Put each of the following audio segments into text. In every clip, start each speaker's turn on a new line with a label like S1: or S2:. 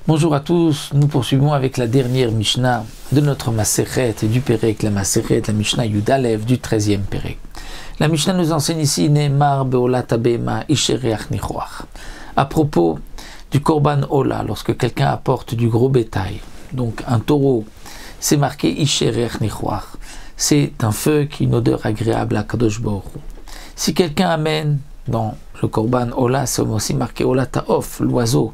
S1: Bonjour à tous, nous poursuivons avec la dernière Mishnah de notre Masechet et du Perek, la Masechet, la Mishnah Yudalev du 13e Perek. La Mishnah nous enseigne ici Ne'emar be'olat habema ishereach nichoach. À propos du Korban Ola, lorsque quelqu'un apporte du gros bétail, donc un taureau, c'est marqué ishereach nichoach. C'est un feu qui a une odeur agréable à Kadosh Baruch Hu. Si quelqu'un amène dans le Korban Ola, c'est aussi marqué Ola Ta'of, l'oiseau.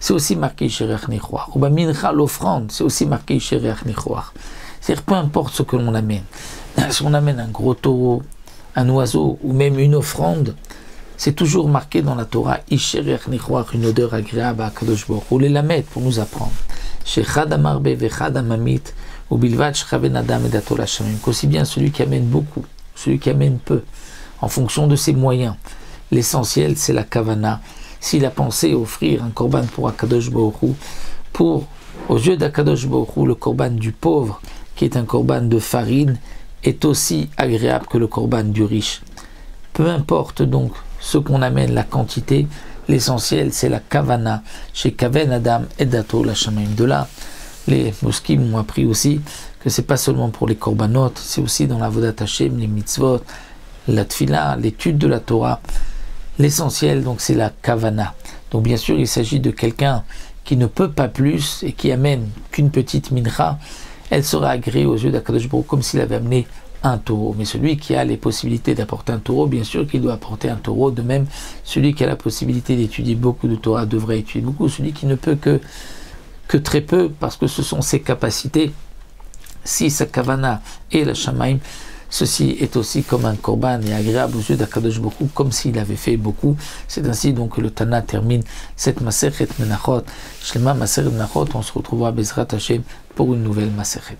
S1: C'est aussi marqué Ishereach Nichoach. Ou Mincha, l'offrande, c'est aussi marqué Ishereach Nichoach. C'est-à-dire, peu importe ce que l'on amène. Si on amène un gros taureau, un oiseau, ou même une offrande, c'est toujours marqué dans la Torah Ishereach Nichoach, une odeur agréable à Kadosh Baruch Hu. Les lamed pour nous apprendre. Shechad amarbe vechad amamit, ou bilvad shchaven adam edato lashamim. Qu'aussi bien celui qui amène beaucoup, celui qui amène peu, en fonction de ses moyens. L'essentiel, c'est la kavana. S'il a pensé offrir un korban pour Akadosh Baruch Hu, aux yeux d'Akadosh Baruch Hu, le korban du pauvre, qui est un korban de farine, est aussi agréable que le korban du riche. Peu importe donc ce qu'on amène, la quantité, l'essentiel c'est la kavana. Chez Kaven Adam Edato Lashamayim. De là, les moskim m'ont appris aussi que c'est pas seulement pour les korbanot, c'est aussi dans la Vodat Hashem, les mitzvot, la tfila, l'étude de la Torah. L'essentiel, donc, c'est la kavana. Donc, bien sûr, il s'agit de quelqu'un qui ne peut pas plus et qui amène qu'une petite mincha. Elle sera agréée aux yeux d'Akadosh Baruch Hu comme s'il avait amené un taureau. Mais celui qui a les possibilités d'apporter un taureau, bien sûr qu'il doit apporter un taureau. De même, celui qui a la possibilité d'étudier beaucoup de Torah devrait étudier beaucoup. Celui qui ne peut que très peu, parce que ce sont ses capacités. Si sa kavana et la shamaim, ceci est aussi comme un korban et agréable aux yeux d'Akadosh Baruch Hu, comme s'il avait fait beaucoup. C'est ainsi donc que le Tana termine cette Masechet Menachot. Shlema Masechet Menachot, on se retrouvera Bezrat Hashem pour une nouvelle Masechet.